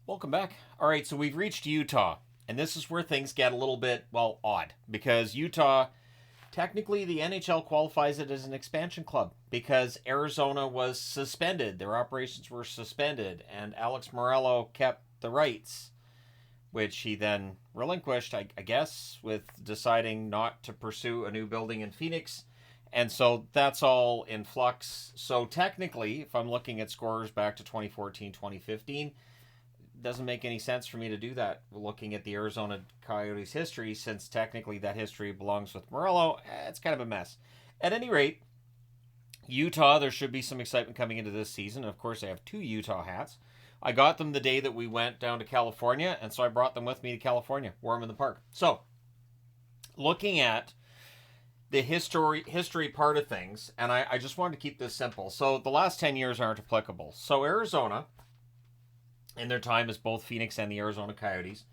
Welcome back. All right, so we've reached Utah, and this is where things get a little bit, well, odd, because Utah, technically the NHL qualifies it as an expansion club because Arizona was suspended. Their operations were suspended, and Alex Morello kept the rights, which he then relinquished, I guess, with deciding not to pursue a new building in Phoenix. And so that's all in flux. So technically, if I'm looking at scorers back to 2014, 2015, doesn't make any sense for me to do that looking at the Arizona Coyotes history, since technically that history belongs with Morello. It's kind of a mess. At any rate, Utah, there should be some excitement coming into this season. Of course, I have two Utah hats. I got them the day that we went down to California, and so I brought them with me to California, wore them in the park. So, looking at the history part of things, and I just wanted to keep this simple. So, the last 10 years aren't applicable. So, Arizona, in their time as both Phoenix and the Arizona Coyotes,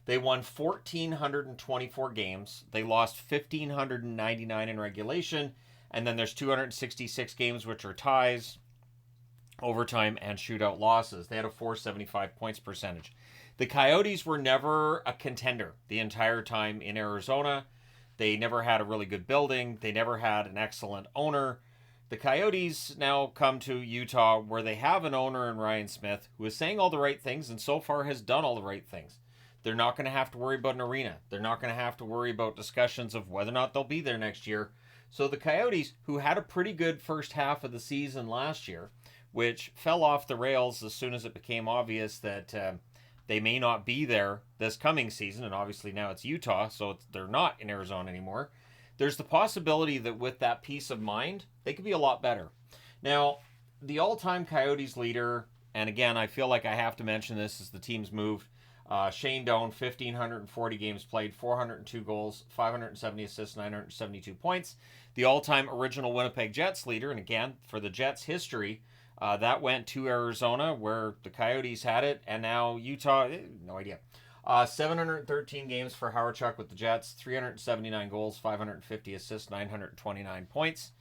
they won 1,424 games. They lost 1,599 in regulation, and then there's 266 games which are ties, overtime, and shootout losses. They had a 475 points percentage. The Coyotes were never a contender the entire time in Arizona. They never had a really good building. They never had an excellent owner. The Coyotes now come to Utah, where they have an owner in Ryan Smith who is saying all the right things and so far has done all the right things. They're not going to have to worry about an arena. They're not going to have to worry about discussions of whether or not they'll be there next year. So the Coyotes, who had a pretty good first half of the season last year, which fell off the rails as soon as it became obvious that they may not be there this coming season, and obviously now it's Utah, so they're not in Arizona anymore. There's the possibility that with that peace of mind, they could be a lot better. Now, the all-time Coyotes leader, and again, I feel like I have to mention this as the team's moved, Shane Doan, 1,540 games played, 402 goals, 570 assists, 972 points. The all-time original Winnipeg Jets leader, and again, for the Jets' history, that went to Arizona, where the Coyotes had it, and now Utah, no idea. 713 games for Howard with the Jets, 379 goals, 550 assists, 929 points.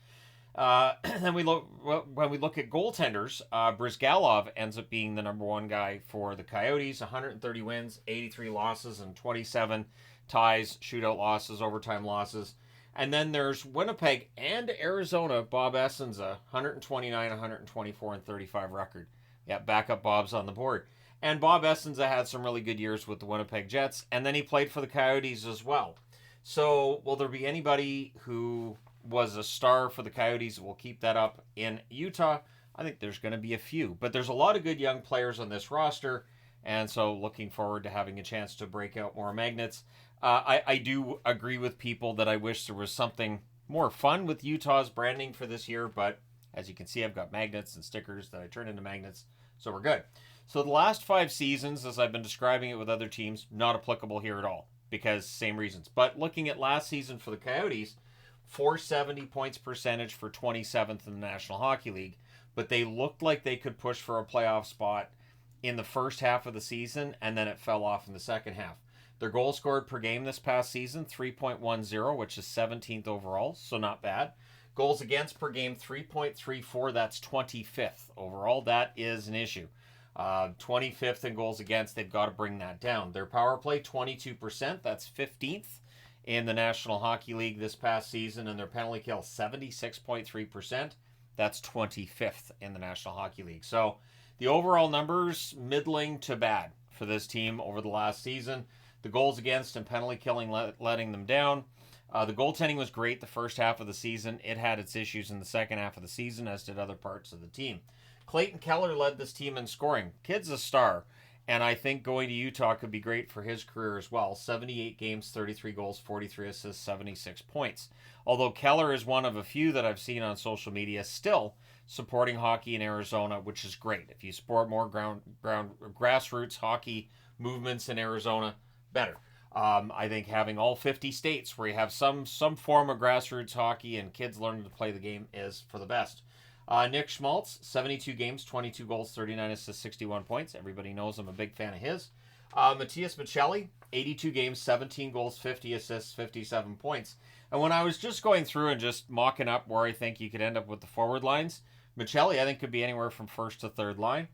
Then when we look at goaltenders, Brizgalov ends up being the number one guy for the Coyotes. 130 wins, 83 losses, and 27 ties, shootout losses, overtime losses. And then there's Winnipeg and Arizona, Bob Essenza, 129, 124, and 35 record. Yeah, backup Bob's on the board. And Bob Essenza had some really good years with the Winnipeg Jets, and then he played for the Coyotes as well. So, will there be anybody who was a star for the Coyotes that will keep that up in Utah? I think there's going to be a few. But there's a lot of good young players on this roster, and so looking forward to having a chance to break out more magnets. I do agree with people that I wish there was something more fun with Utah's branding for this year, but as you can see, I've got magnets and stickers that I turn into magnets, so we're good. So the last 5 seasons, as I've been describing it with other teams, not applicable here at all, because same reasons. But looking at last season for the Coyotes, 470 points percentage for 27th in the National Hockey League, but they looked like they could push for a playoff spot in the first half of the season, and then it fell off in the second half. Their goals scored per game this past season, 3.10, which is 17th overall, so not bad. Goals against per game, 3.34, that's 25th overall. That is an issue. 25th in goals against, they've got to bring that down. Their power play, 22%, that's 15th in the National Hockey League this past season, and their penalty kill, 76.3%, that's 25th in the National Hockey League. So the overall numbers, middling to bad for this team over the last season. The goals against and penalty killing letting them down. The goaltending was great the first half of the season. It had its issues in the second half of the season, as did other parts of the team. Clayton Keller led this team in scoring. Kid's a star, and I think going to Utah could be great for his career as well. 78 games, 33 goals, 43 assists, 76 points. Although Keller is one of a few that I've seen on social media still supporting hockey in Arizona, which is great. If you support more ground grassroots hockey movements in Arizona, better. I think having all 50 states where you have some form of grassroots hockey and kids learning to play the game is for the best. Nick Schmaltz, 72 games, 22 goals, 39 assists, 61 points. Everybody knows I'm a big fan of his. Matias Michelli, 82 games, 17 goals, 50 assists, 57 points. And when I was just going through and just mocking up where I think you could end up with the forward lines, Michelli, I think, could be anywhere from first to third line.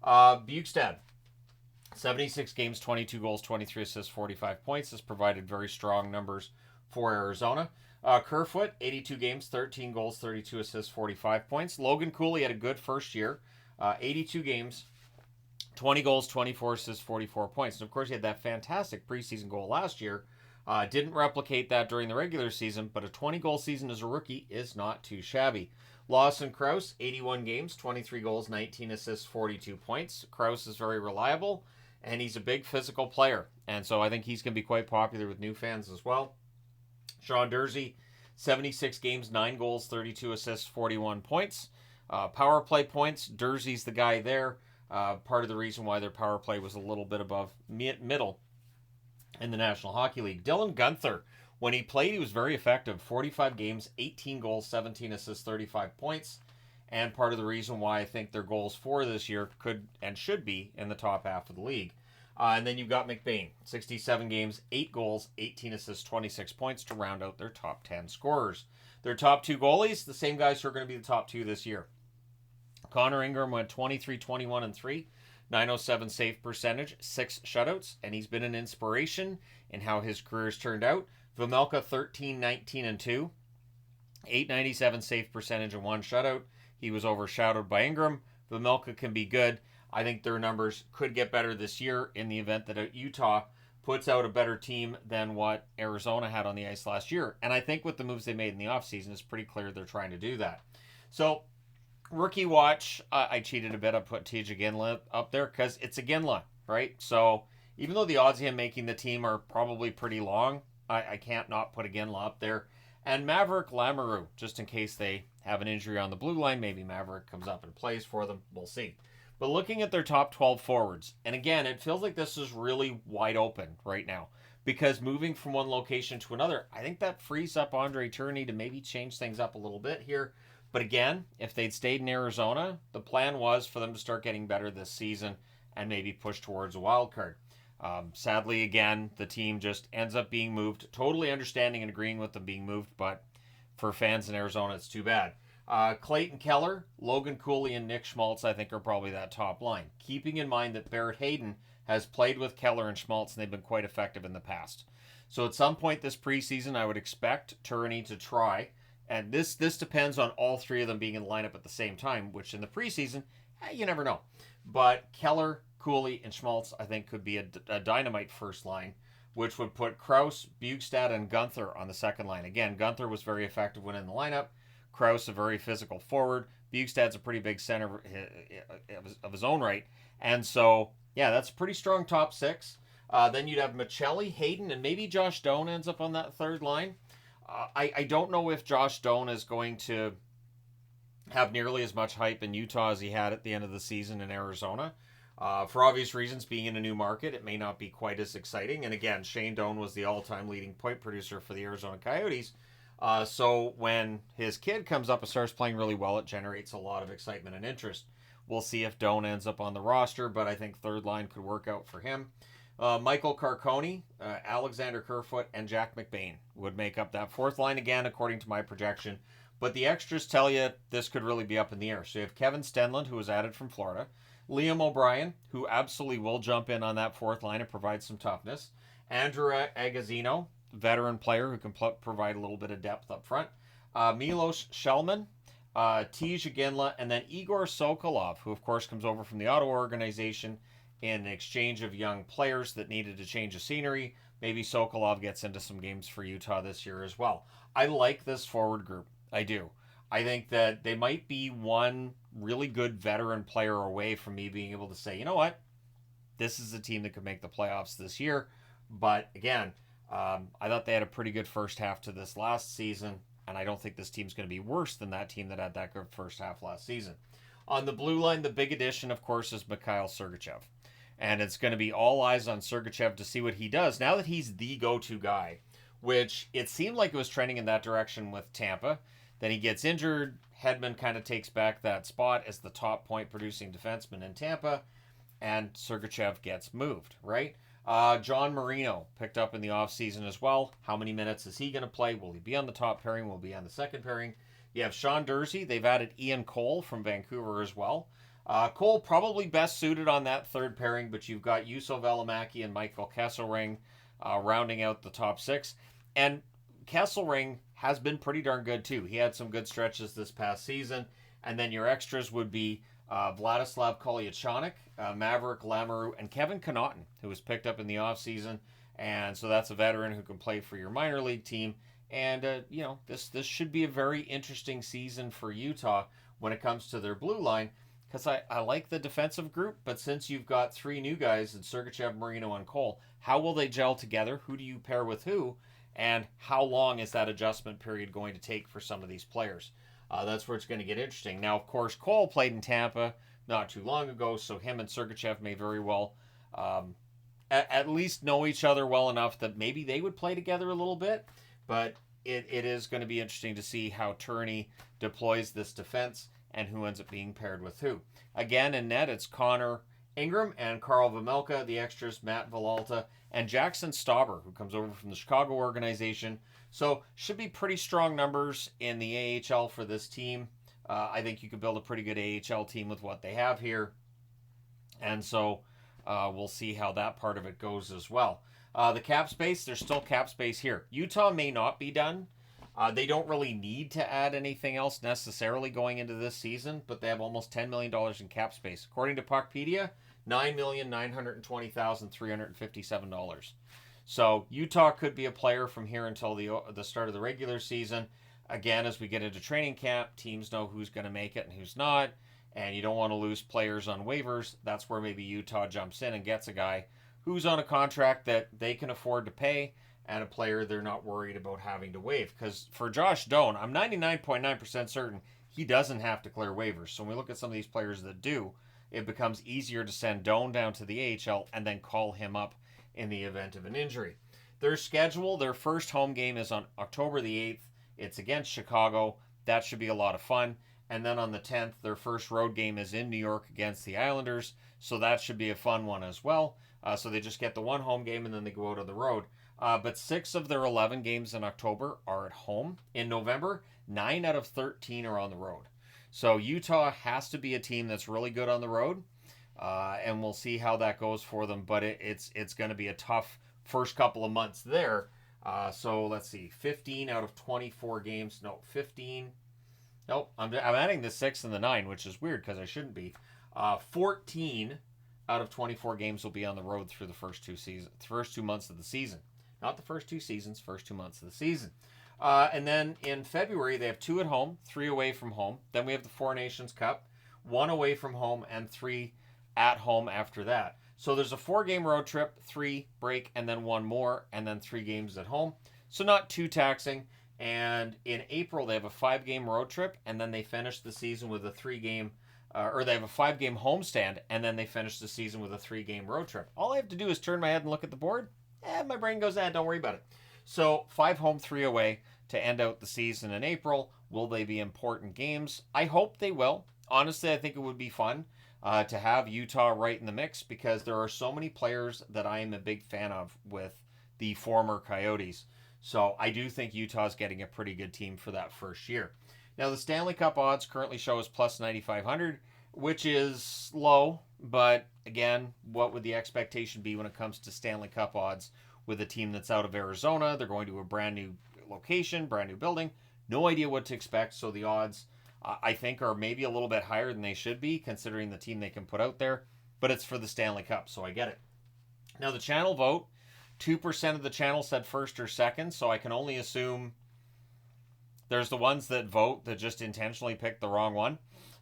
Bukestad, 76 games, 22 goals, 23 assists, 45 points. This provided very strong numbers for Arizona. Kerfoot, 82 games, 13 goals, 32 assists, 45 points. Logan Cooley had a good first year. 82 games, 20 goals, 24 assists, 44 points. And of course, he had that fantastic preseason goal last year. Didn't replicate that during the regular season, but a 20-goal season as a rookie is not too shabby. Lawson Crouse, 81 games, 23 goals, 19 assists, 42 points. Crouse is very reliable, and he's a big physical player. And so I think he's going to be quite popular with new fans as well. Sean Durzi, 76 games, 9 goals, 32 assists, 41 points. Power play points, Durzi's the guy there. Part of the reason why their power play was a little bit above middle in the National Hockey League. Dylan Guenther, when he played, he was very effective. 45 games, 18 goals, 17 assists, 35 points. And part of the reason why I think their goals for this year could and should be in the top half of the league. And then you've got McBain, 67 games, 8 goals, 18 assists, 26 points to round out their top 10 scorers. Their top 2 goalies, the same guys who are going to be the top 2 this year. Connor Ingram went 23, 21, and 3. 907 save percentage, 6 shutouts, and he's been an inspiration in how his career's turned out. Vejmelka, 13, 19, and 2. 897 save percentage and 1 shutout. He was overshadowed by Ingram. Vejmelka can be good. I think their numbers could get better this year in the event that Utah puts out a better team than what Arizona had on the ice last year. And I think with the moves they made in the offseason, it's pretty clear they're trying to do that. So, rookie watch, I cheated a bit. I put TJ Ginla up there because it's a Ginla, right? So, even though the odds of him making the team are probably pretty long, I can't not put a Ginla up there. And Maverick Lamoureux, just in case they have an injury on the blue line, maybe Maverick comes up and plays for them. We'll see. But looking at their top 12 forwards, and again, it feels like this is really wide open right now because moving from one location to another, I think that frees up Andre Tourigny to maybe change things up a little bit here. But again, if they'd stayed in Arizona, the plan was for them to start getting better this season and maybe push towards a wild card. Sadly, again, the team just ends up being moved, totally understanding and agreeing with them being moved, but for fans in Arizona, it's too bad. Clayton Keller, Logan Cooley, and Nick Schmaltz, I think, are probably that top line. Keeping in mind that Barrett Hayden has played with Keller and Schmaltz, and they've been quite effective in the past. So at some point this preseason, I would expect Tourigny to try, and this depends on all three of them being in the lineup at the same time, which in the preseason, you never know. But Keller, Cooley, and Schmaltz, I think, could be a dynamite first line, which would put Crouse, Bjugstad, and Guenther on the second line. Again, Guenther was very effective when in the lineup. Crouse, a very physical forward. Bjugstad's a pretty big center of his own right. And so, yeah, that's a pretty strong top 6. Then you'd have Michelli, Hayden, and maybe Josh Doan ends up on that third line. I don't know if Josh Doan is going to have nearly as much hype in Utah as he had at the end of the season in Arizona. For obvious reasons, being in a new market, it may not be quite as exciting. And again, Shane Doan was the all-time leading point producer for the Arizona Coyotes. So when his kid comes up and starts playing really well, it generates a lot of excitement and interest. We'll see if Doan ends up on the roster, but I think third line could work out for him. Michael Carcone, Alexander Kerfoot, and Jack McBain would make up that fourth line again, according to my projection. But the extras tell you this could really be up in the air. So you have Kevin Stenlund, who was added from Florida. Liam O'Brien, who absolutely will jump in on that fourth line and provide some toughness. Andrew Agazino, veteran player who can provide a little bit of depth up front. Milos Shellman, Tij Ginla, and then Igor Sokolov, who of course comes over from the Ottawa organization in an exchange of young players that needed to change the scenery. Maybe Sokolov gets into some games for Utah this year as well. I like this forward group. I do. I think that they might be one really good veteran player away from me being able to say, you know what, this is a team that could make the playoffs this year. But again, I thought they had a pretty good first half to this last season, and I don't think this team's going to be worse than that team that had that good first half last season. On the blue line, the big addition, of course, is Mikhail Sergachev. And it's going to be all eyes on Sergachev to see what he does now that he's the go-to guy, which it seemed like it was trending in that direction with Tampa. Then he gets injured. Hedman kind of takes back that spot as the top point-producing defenseman in Tampa, and Sergachev gets moved, right? John Marino picked up in the offseason as well. How many minutes is he going to play? Will he be on the top pairing? Will he be on the second pairing? You have Sean Durzi. They've added Ian Cole from Vancouver as well. Cole probably best suited on that third pairing, but you've got Juuso Välimäki and Michael Kesselring rounding out the top six. And Kesselring has been pretty darn good too. He had some good stretches this past season. And then your extras would be Vladislav Kolyachonok, Maverick Lamoureux, and Kevin Connaughton, who was picked up in the offseason. And so that's a veteran who can play for your minor league team. And, this should be a very interesting season for Utah when it comes to their blue line, because I like the defensive group, but since you've got three new guys in Sergachev, Marino, and Cole, how will they gel together? Who do you pair with who? And how long is that adjustment period going to take for some of these players? That's where it's going to get interesting. Now, of course, Cole played in Tampa not too long ago, so him and Sergachev may very well at least know each other well enough that maybe they would play together a little bit. But it is going to be interesting to see how Turney deploys this defense and who ends up being paired with who. Again, in net, it's Connor Ingram and Carl Vejmelka. The extras, Matt Villalta and Jackson Stauber, who comes over from the Chicago organization. So should be pretty strong numbers in the AHL for this team. I think you could build a pretty good AHL team with what they have here. And so we'll see how that part of it goes as well. The cap space, there's still cap space here. Utah may not be done. They don't really need to add anything else necessarily going into this season, but they have almost $10 million in cap space. According to Puckpedia, $9,920,357. So Utah could be a player from here until the start of the regular season. Again, as we get into training camp, teams know who's going to make it and who's not, and you don't want to lose players on waivers. That's where maybe Utah jumps in and gets a guy who's on a contract that they can afford to pay, and a player they're not worried about having to waive. Because for Josh Doan, I'm 99.9% certain he doesn't have to clear waivers. So when we look at some of these players that do, it becomes easier to send Doan down to the AHL and then call him up in the event of an injury. Their schedule, their first home game is on October the 8th. It's against Chicago. That should be a lot of fun. And then on the 10th, their first road game is in New York against the Islanders. So that should be a fun one as well. So they just get the one home game and then they go out on the road. But 6 of their 11 games in October are at home. In November, 9 out of 13 are on the road. So Utah has to be a team that's really good on the road. And we'll see how that goes for them. But it's going to be a tough first couple of months there. So let's see, 15 out of 24 games. No, 15. Nope, I'm adding the 6 and the 9, which is weird because I shouldn't be. 14 out of 24 games will be on the road through the first 2 months of the season. Not the first 2 seasons, first 2 months of the season. And then in February, they have 2 at home, 3 away from home. Then we have the Four Nations Cup, 1 away from home, and 3 at home after that. So there's a 4-game road trip, 3 break, and then 1 more, and then 3 games at home. So not too taxing. And in April, they have a 5-game road trip, and then they finish the season with a 3-game or they have a 5-game homestand, and then they finish the season with a 3-game road trip. All I have to do is turn my head and look at the board, and my brain goes, don't worry about it. So 5 home, 3 away to end out the season in April. Will they be important games? I hope they will. Honestly, I think it would be fun to have Utah right in the mix, because there are so many players that I am a big fan of with the former Coyotes. So I do think Utah's getting a pretty good team for that first year. Now, the Stanley Cup odds currently show as plus 9,500, which is low. But again, what would the expectation be when it comes to Stanley Cup odds with a team that's out of Arizona? They're going to a brand new location, brand new building. No idea what to expect. So the odds, I think, are maybe a little bit higher than they should be, considering the team they can put out there. But it's for the Stanley Cup, so I get it. Now, the channel vote, 2% of the channel said first or second, so I can only assume there's the ones that vote that just intentionally picked the wrong one.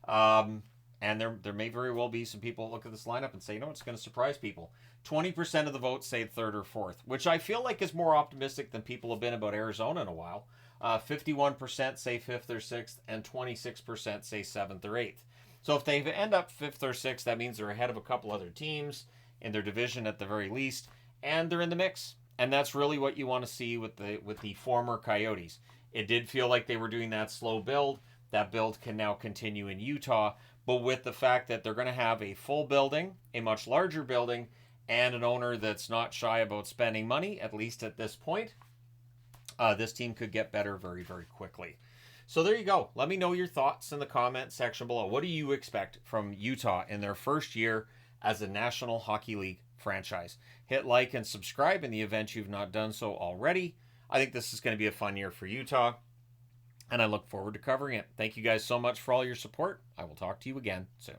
And there may very well be some people look at this lineup and say, it's going to surprise people. 20% of the votes say third or fourth, which I feel like is more optimistic than people have been about Arizona in a while. 51% say fifth or sixth, and 26% say seventh or eighth. So if they end up fifth or sixth, that means they're ahead of a couple other teams in their division at the very least, and they're in the mix. And that's really what you want to see with the former Coyotes. It did feel like they were doing that slow build. That build can now continue in Utah, but with the fact that they're going to have a full building, a much larger building, and an owner that's not shy about spending money, at least at this point, this team could get better very, very quickly. So there you go. Let me know your thoughts in the comment section below. What do you expect from Utah in their first year as a National Hockey League franchise? Hit like and subscribe in the event you've not done so already. I think this is going to be a fun year for Utah, and I look forward to covering it. Thank you guys so much for all your support. I will talk to you again soon.